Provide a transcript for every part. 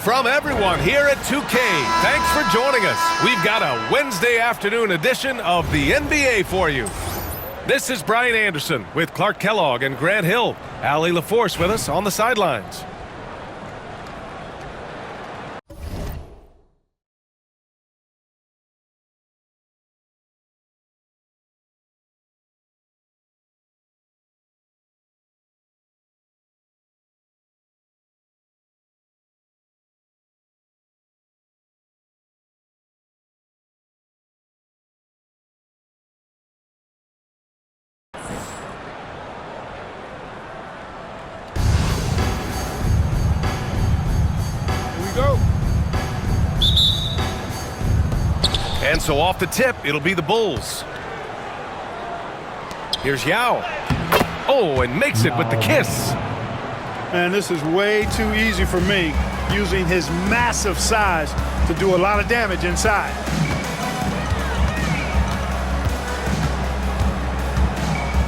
From everyone here at 2K, thanks for joining us. We've got a Wednesday afternoon edition of the NBA for you. This is Brian Anderson with Clark Kellogg and Grant Hill. Allie LaForce with us on the sidelines. And so off the tip, it'll be the Bulls. Here's Yao. Oh, and makes it with the kiss. Man, this is way too easy for me, using his massive size to do a lot of damage inside.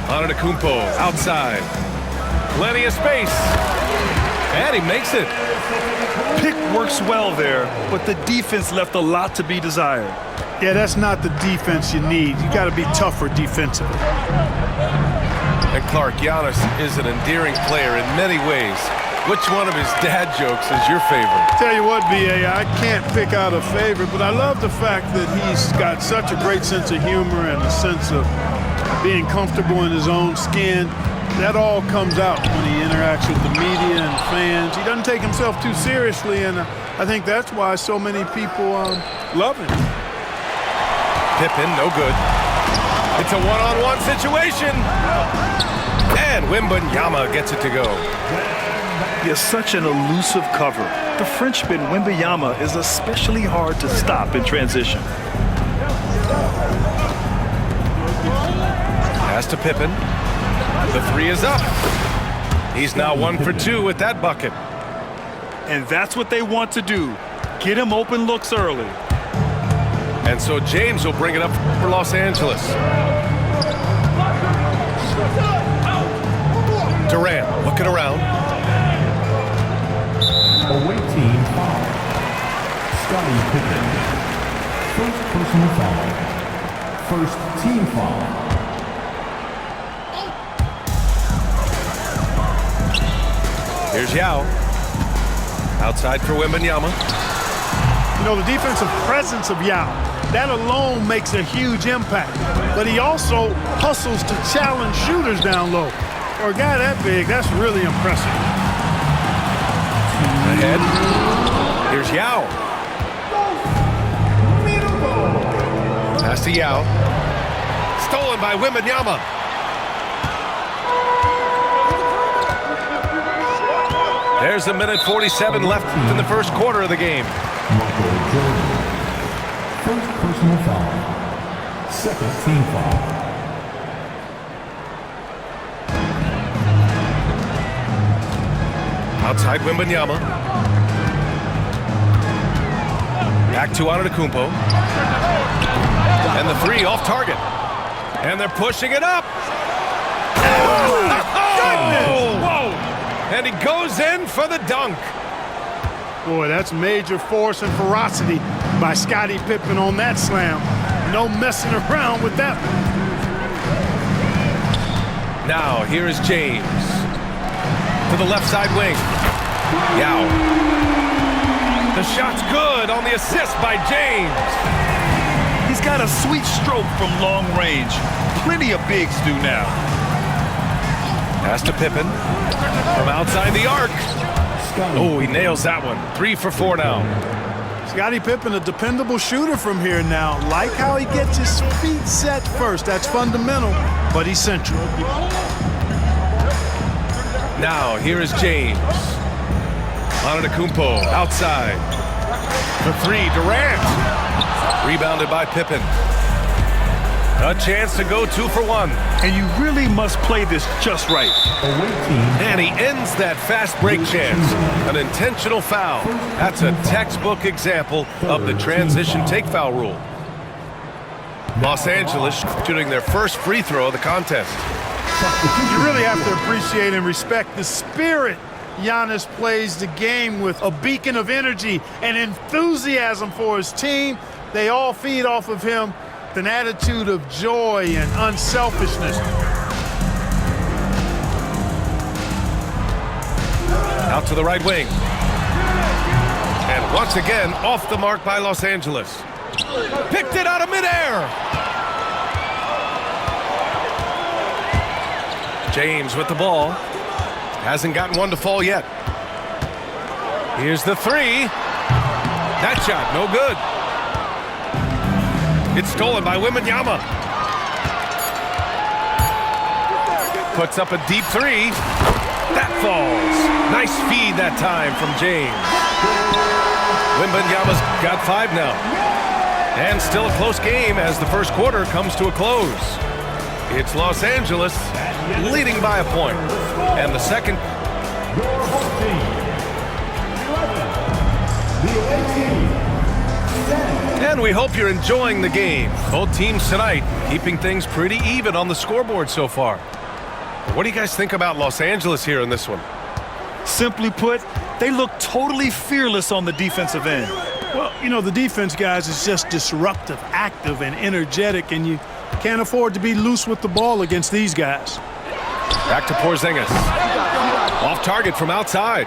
Antetokounmpo outside. Plenty of space. And he makes it. Pick works well there, but the defense left a lot to be desired. Yeah, that's not the defense you need. You got to be tougher defensively. And Clark, Giannis is an endearing player in many ways. Which one of his dad jokes is your favorite? Tell you what, B.A., I can't pick out a favorite, but I love the fact that he's got such a great sense of humor and a sense of being comfortable in his own skin. That all comes out when he interacts with the media and fans. He doesn't take himself too seriously, and I think that's why so many people love him. Pippen, no good. It's a one-on-one situation. And Wembanyama gets it to go. He has such an elusive cover. The Frenchman Wembanyama is especially hard to stop in transition. Pass to Pippen. The three is up. He's now 1 for 2 with that bucket. And that's what they want to do. Get him open looks early. And so James will bring it up for Los Angeles. Durant looking around. Away team foul. Scottie Pippen. First personal foul. First team foul. Here's Yao. Outside for Wembanyama. You know, the defensive presence of Yao, that alone makes a huge impact. But he also hustles to challenge shooters down low. For a guy that big, that's really impressive. Ahead. Here's Yao. Pass to Yao. Stolen by Wembanyama. There's a minute 47 left in the first quarter of the game. Michael Jordan. First personal foul. Second team foul. Outside Wembanyama. Back to Antetokounmpo. And the three off target. And they're pushing it up. Oh! Whoa! And he goes in for the dunk. Boy, that's major force and ferocity by Scottie Pippen on that slam. No messing around with that one. Now, here is James. To the left side wing. Yao. The shot's good on the assist by James. He's got a sweet stroke from long range. Plenty of bigs do now. Pass to Pippen. From outside the arc. Oh, he nails that one. 3 for 4 now. Scottie Pippen, a dependable shooter from here now. Like how he gets his feet set first. That's fundamental, but essential. Now, here is James. Antetokounmpo outside. The three, Durant. Rebounded by Pippen. A chance to go 2 for 1. And you really must play this just right. And he ends that fast break chance. An intentional foul. That's a textbook example of the transition take foul rule. Los Angeles shooting their first free throw of the contest. You really have to appreciate and respect the spirit Giannis plays the game with a beacon of energy and enthusiasm for his team. They all feed off of him with an attitude of joy and unselfishness. Out to the right wing. And once again, off the mark by Los Angeles. Picked it out of midair. James with the ball. Hasn't gotten one to fall yet. Here's the three. That shot, no good. It's stolen by Wembanyama. Puts up a deep three. That falls. Nice feed that time from James. Wembanyama's got 5 now. And still a close game as the first quarter comes to a close. It's Los Angeles leading by a point. And the second. And we hope you're enjoying the game. Both teams tonight keeping things pretty even on the scoreboard so far. What do you guys think about Los Angeles here in this one? Simply put, they look totally fearless on the defensive end. Well, you know, the defense, guys, is just disruptive, active, and energetic, and you can't afford to be loose with the ball against these guys. Back to Porzingis. Off target from outside.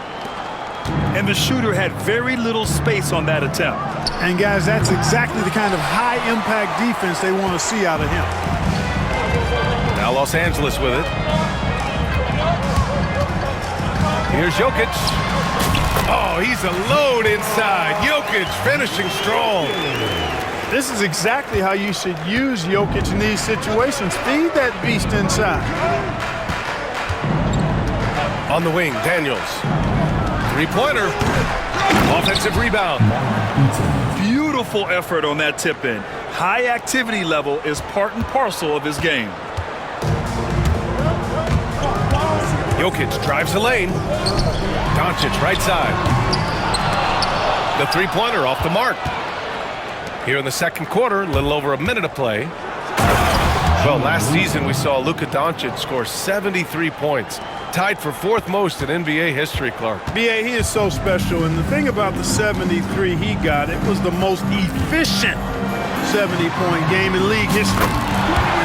And the shooter had very little space on that attempt. And, guys, that's exactly the kind of high-impact defense they want to see out of him. Now Los Angeles with it. Here's Jokic. Oh, he's a load inside. Jokic finishing strong. This is exactly how you should use Jokic in these situations. Feed that beast inside. On the wing, Daniels. Three-pointer. Offensive rebound. Beautiful effort on that tip-in. High activity level is part and parcel of his game. Jokic drives the lane. Doncic right side. The three-pointer off the mark. Here in the second quarter, a little over a minute of play. Well, last season we saw Luka Doncic score 73 points. Tied for 4th most in NBA history, Clark. B.A., he is so special, and the thing about the 73 he got, it was the most efficient 70-point game in league history.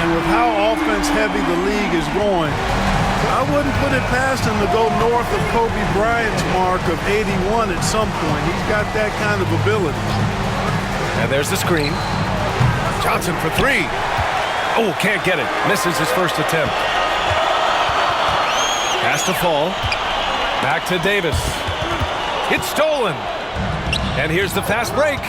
And with how offense-heavy the league is going, I wouldn't put it past him to go north of Kobe Bryant's mark of 81 at some point. He's got that kind of ability. And there's the screen. Johnson for 3. Oh, can't get it. Misses his first attempt. Has to fall. Back to Davis. It's stolen. And here's the fast break.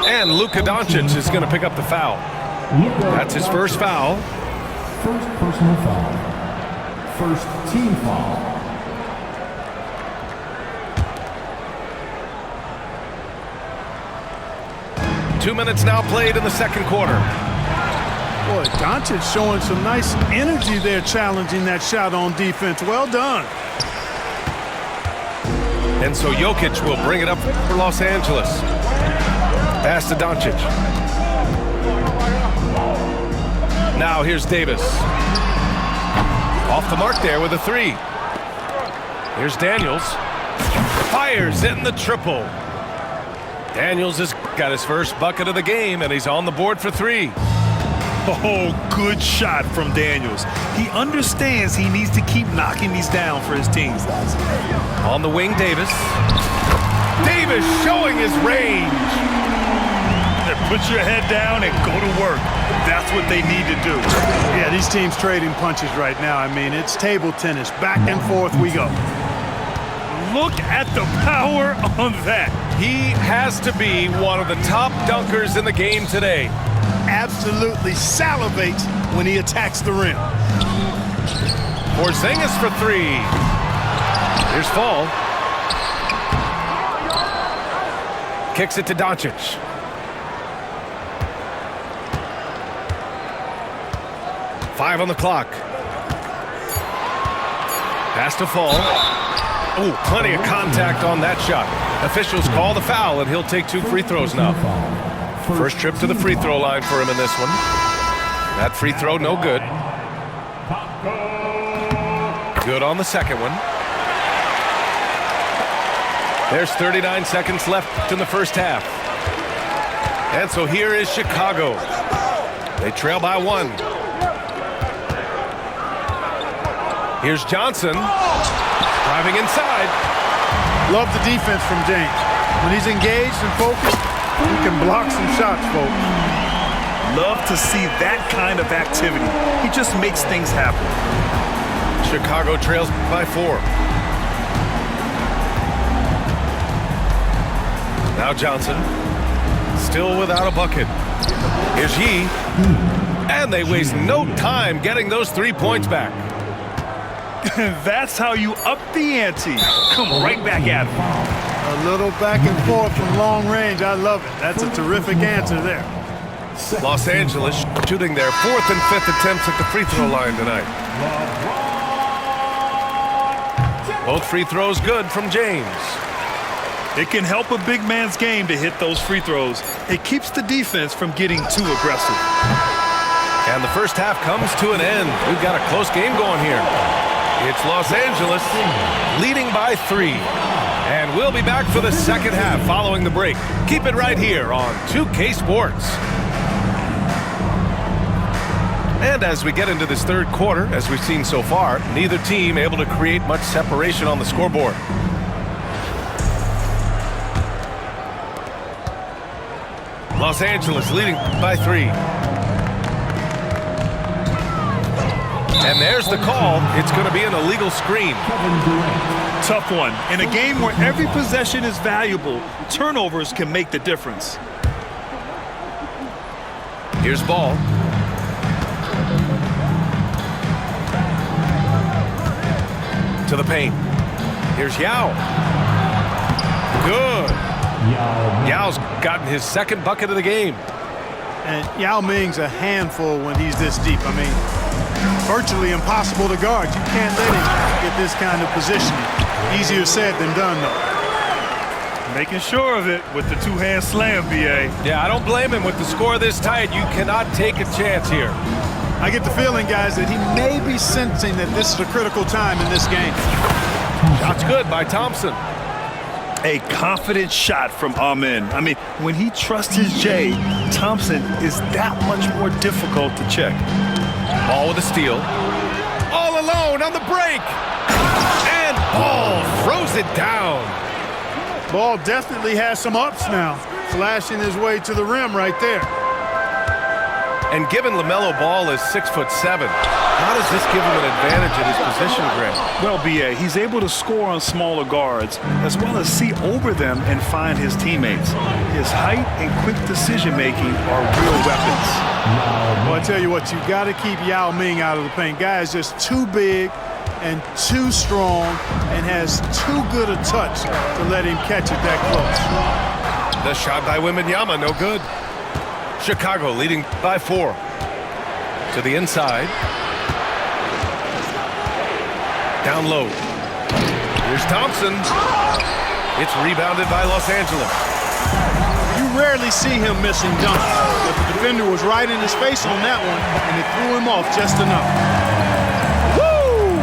And Luka Doncic is going to pick up the foul. That's his first foul. First personal foul. First team foul. Two minutes now played in the second quarter. Boy, Doncic showing some nice energy there, challenging that shot on defense. Well done. And so Jokic will bring it up for Los Angeles. Pass to Doncic. Now here's Davis. Off the mark there with a 3. Here's Daniels. Fires in the triple. Daniels has got his first bucket of the game, and he's on the board for 3. Oh, good shot from Daniels. He understands he needs to keep knocking these down for his team. On the wing, Davis. Davis showing his range. Put your head down and go to work. That's what they need to do. Yeah, these teams trading punches right now. I mean, it's table tennis. Back and forth we go. Look at the power on that. He has to be one of the top dunkers in the game today. Absolutely salivates when he attacks the rim. Porzingis for 3. Here's Fall. Kicks it to Doncic. Five on the clock. Pass to Fall. Oh, plenty of contact on that shot. Officials call the foul, and he'll take 2 free throws now. First trip to the free throw line for him in this one. That free throw, no good. Good on the second one. There's 39 seconds left in the first half. And so here is Chicago. They trail by 1. Here's Johnson driving inside. Love the defense from James. When he's engaged and focused, he can block some shots, folks. Love to see that kind of activity. He just makes things happen. Chicago trails by 4. Now Johnson, still without a bucket. Here's Yee. And they waste no time getting those 3 points back. That's how you up the ante. Come right back at him. A little back and forth from long range. I love it. That's a terrific answer there. Los Angeles shooting their 4th and 5th attempts at the free throw line tonight. Both free throws good from James. It can help a big man's game to hit those free throws. It keeps the defense from getting too aggressive. And the first half comes to an end. We've got a close game going here. It's Los Angeles leading by 3. And we'll be back for the second half following the break. Keep it right here on 2K Sports. And as we get into this third quarter, as we've seen so far, neither team able to create much separation on the scoreboard. Los Angeles leading by 3. And there's the call. It's going to be an illegal screen. Tough one. In a game where every possession is valuable, turnovers can make the difference. Here's Ball. To the paint. Here's Yao. Good. Yao's gotten his second bucket of the game. And Yao Ming's a handful when he's this deep. I mean, virtually impossible to guard. You can't let him get this kind of positioning. Easier said than done, though. Making sure of it with the two-hand slam, B.A. Yeah, I don't blame him with the score this tight. You cannot take a chance here. I get the feeling, guys, that he may be sensing that this is a critical time in this game. Shot's good by Thompson. A confident shot from Amen. I mean, when he trusts his J, Thompson is that much more difficult to check. Ball with a steal. All alone on the break. And Ball throws it down. Ball definitely has some ups now. Flashing his way to the rim right there. And given LaMelo Ball is 6'7", how does this give him an advantage in his position, Grant? Well, B.A., he's able to score on smaller guards, as well as see over them and find his teammates. His height and quick decision-making are real weapons. Well, I tell you what, you got to keep Yao Ming out of the paint. Guy is just too big and too strong and has too good a touch to let him catch it that close. The shot by Wembanyama, no good. Chicago leading by 4. To the inside. Down low. Here's Thompson. It's rebounded by Los Angeles. You rarely see him missing dunks, but the defender was right in his face on that one, and it threw him off just enough. Woo!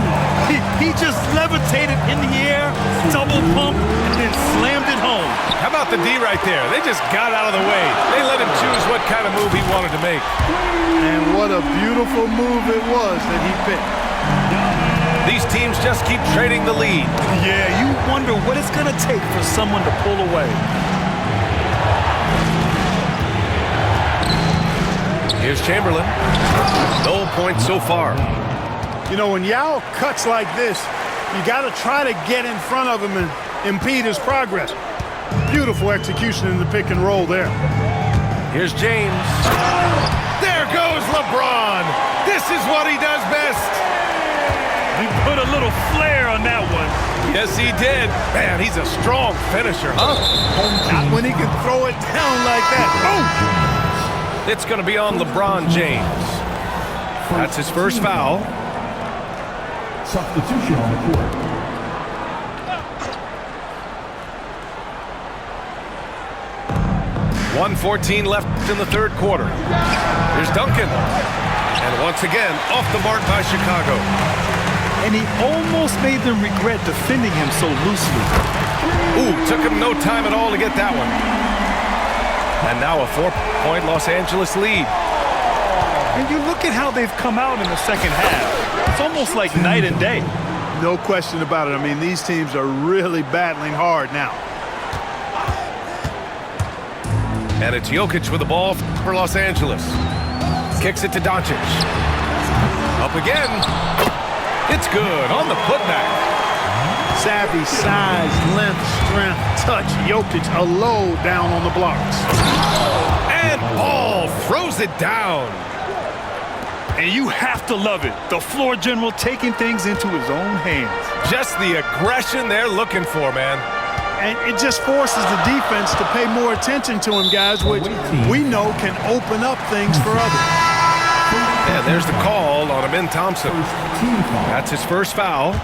He just levitated in the air, double pump, and then slammed it home. How about the D right there? They just got out of the way. They let him choose what kind of move he wanted to make. And what a beautiful move it was that he picked. These teams just keep trading the lead. Yeah, you wonder what it's going to take for someone to pull away. Here's Chamberlain. No points so far. You know, when Yao cuts like this, you got to try to get in front of him and impede his progress. Beautiful execution in the pick and roll there. Here's James. There goes LeBron. This is what he does best. He put a little flair on that one. Yes, he did. Man, he's a strong finisher, huh? Not when he can throw it down like that. Boom! It's going to be on LeBron James. That's his first foul. Substitution on the court. .114 left in the third quarter. Here's Duncan. And once again, off the mark by Chicago. and he almost made them regret defending him so loosely. Ooh, took him no time at all to get that one. And now a 4-point Los Angeles lead. And you look at how they've come out in the second half. It's almost like night and day. No question about it. I mean, these teams are really battling hard now. And it's Jokic with the ball for Los Angeles. Kicks it to Doncic. Up again. It's good on the putback. Savvy, size, length, strength, touch. Jokic a low down on the blocks. And Paul throws it down. And you have to love it. The floor general taking things into his own hands. Just the aggression they're looking for, man. And it just forces the defense to pay more attention to him, guys, which we know can open up things for others. Yeah, there's the call on Amin Thompson. That's his first foul.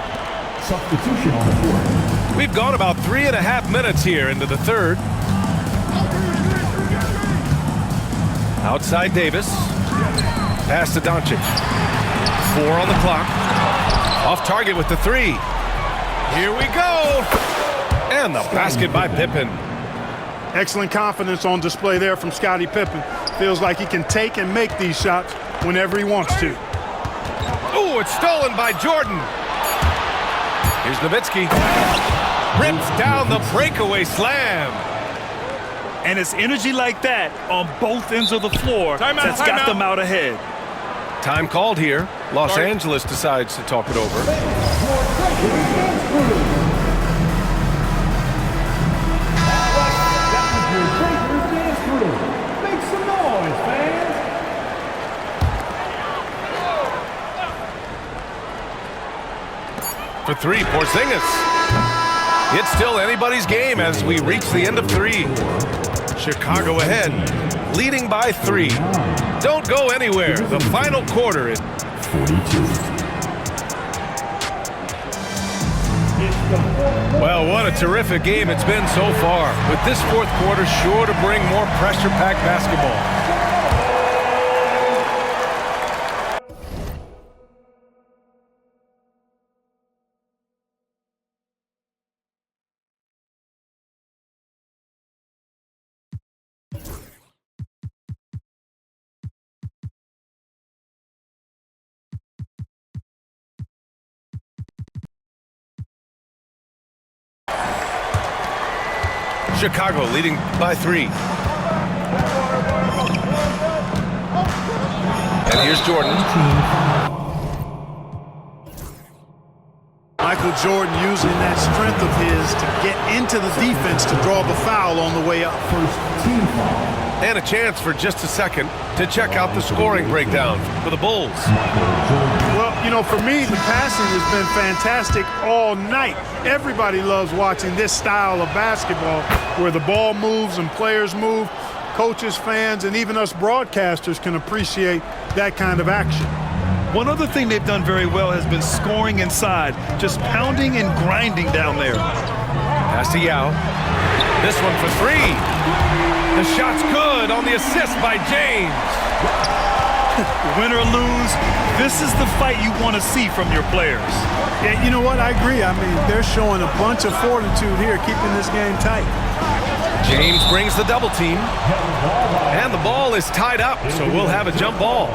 Substitution on the court. We've gone about 3.5 minutes here into the third. Outside Davis. Pass to Doncic. 4 on the clock. Off target with the 3. Here we go. And the basket by Pippen. Excellent confidence on display there from Scottie Pippen. Feels like he can take and make these shots whenever he wants to. Ooh, it's stolen by Jordan. Here's Nowitzki. Rips down the breakaway slam. And it's energy like that on both ends of the floor that's got them out ahead. Time called here. Los Angeles decides to talk it over. Make some noise, fans. For 3, Porzingis. It's still anybody's game as we reach the end of 3. Chicago ahead, leading by 3. Don't go anywhere. The final quarter is 42. Well, what a terrific game it's been so far. With this fourth quarter sure to bring more pressure-packed basketball. Chicago leading by 3. And here's Jordan. Michael Jordan using that strength of his to get into the defense to draw the foul on the way up. First team foul. And a chance for just a second to check out the scoring breakdown for the Bulls. Well, you know, for me, the passing has been fantastic all night. Everybody loves watching this style of basketball where the ball moves and players move. Coaches, fans, and even us broadcasters can appreciate that kind of action. One other thing they've done very well has been scoring inside, just pounding and grinding down there. Pass to Yao. This one for 3. The shot's good on the assist by James. Win or lose, this is the fight you want to see from your players. Yeah, you know what? I agree. I mean, they're showing a bunch of fortitude here, keeping this game tight. James brings the double team. And the ball is tied up, so we'll have a jump ball.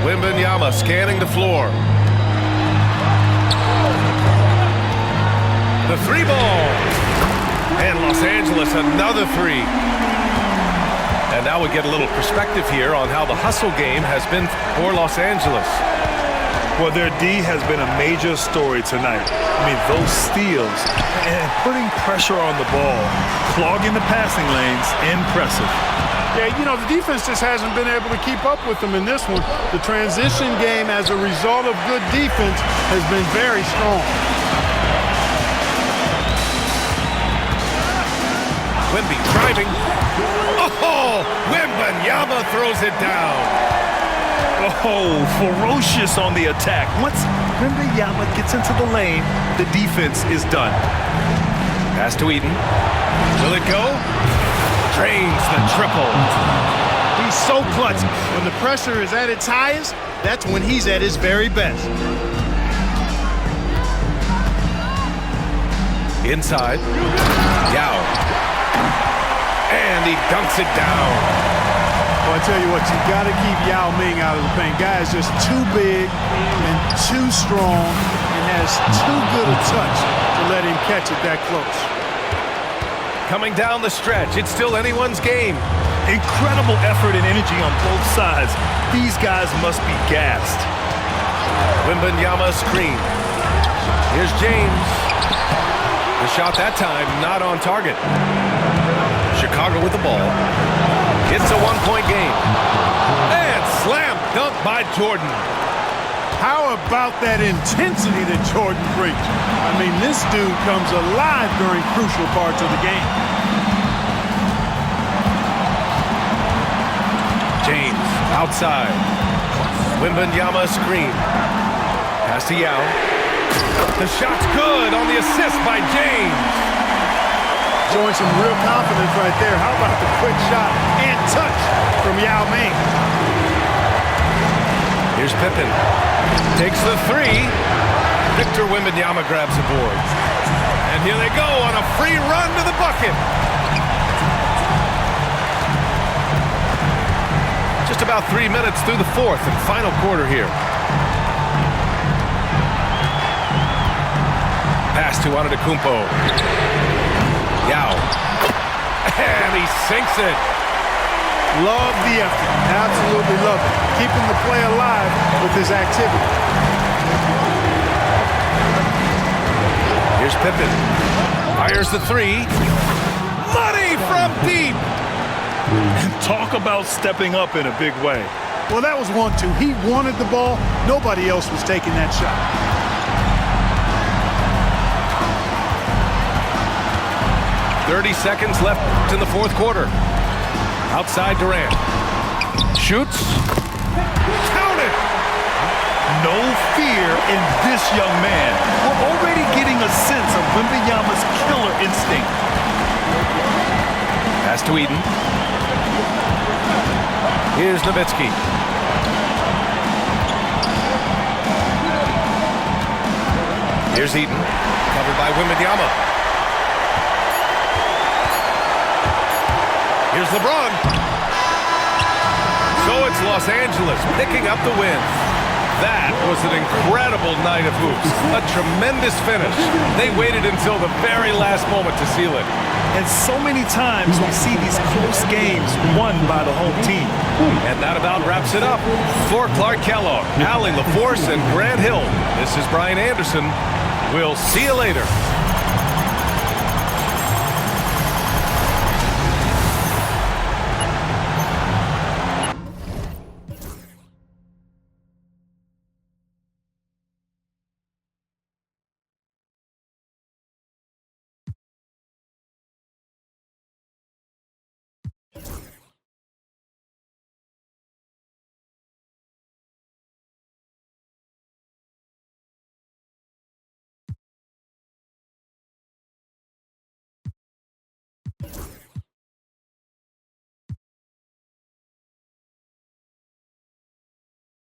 Wembanyama scanning the floor. The 3 ball. And Los Angeles another 3. And now we get a little perspective here on how the hustle game has been for Los Angeles. Well, their D has been a major story tonight. I mean, those steals and putting pressure on the ball, clogging the passing lanes, impressive. Yeah, you know, the defense just hasn't been able to keep up with them in this one. The transition game as a result of good defense has been very strong. Wemby driving. Oh, Wembanyama throws it down. Oh, ferocious on the attack. Once Wembanyama gets into the lane, the defense is done. Pass to Eaton. Will it go? Drains the triple. He's so clutch. When the pressure is at its highest, that's when he's at his very best. Inside. Yao. And he dunks it down. Well, I tell you what, you got to keep Yao Ming out of the paint. Guy is just too big and too strong and has too good a touch to let him catch it that close. Coming down the stretch, it's still anyone's game. Incredible effort and energy on both sides. These guys must be gassed. Wembanyama screen. Here's James. The shot that time not on target. Chicago with the ball. It's a one-point game. And slam dunk by Jordan. How about that intensity that Jordan brings? I mean, this dude comes alive during crucial parts of the game. James outside. Wembanyama screen. Pass to Yao. The shot's good on the assist by James. Showing some real confidence right there. How about the quick shot and touch from Yao Ming? Here's Pippen. Takes the three. Victor Wembanyama grabs the board. And here they go on a free run to the bucket. Just about 3 minutes through the fourth and final quarter here. Pass to Antetokounmpo. Yao. And he sinks it. Love the effort. Absolutely love it. Keeping the play alive with his activity. Here's Pippen. Fires the three. Money from deep. And talk about stepping up in a big way. Well, that was 1-2. He wanted the ball. Nobody else was taking that shot. .30 seconds left in the fourth quarter. Outside Durant. Shoots. Count it! No fear in this young man. We're already getting a sense of Wembanyama's killer instinct. Pass to Eaton. Here's Nowitzki. Here's Eaton. Covered by Wembanyama. Here's LeBron. So it's Los Angeles picking up the win. That was an incredible night of hoops. A tremendous finish. They waited until the very last moment to seal it. And so many times we see these close games won by the home team. And that about wraps it up. For Clark Kellogg, Allie LaForce, and Grant Hill, this is Brian Anderson. We'll see you later.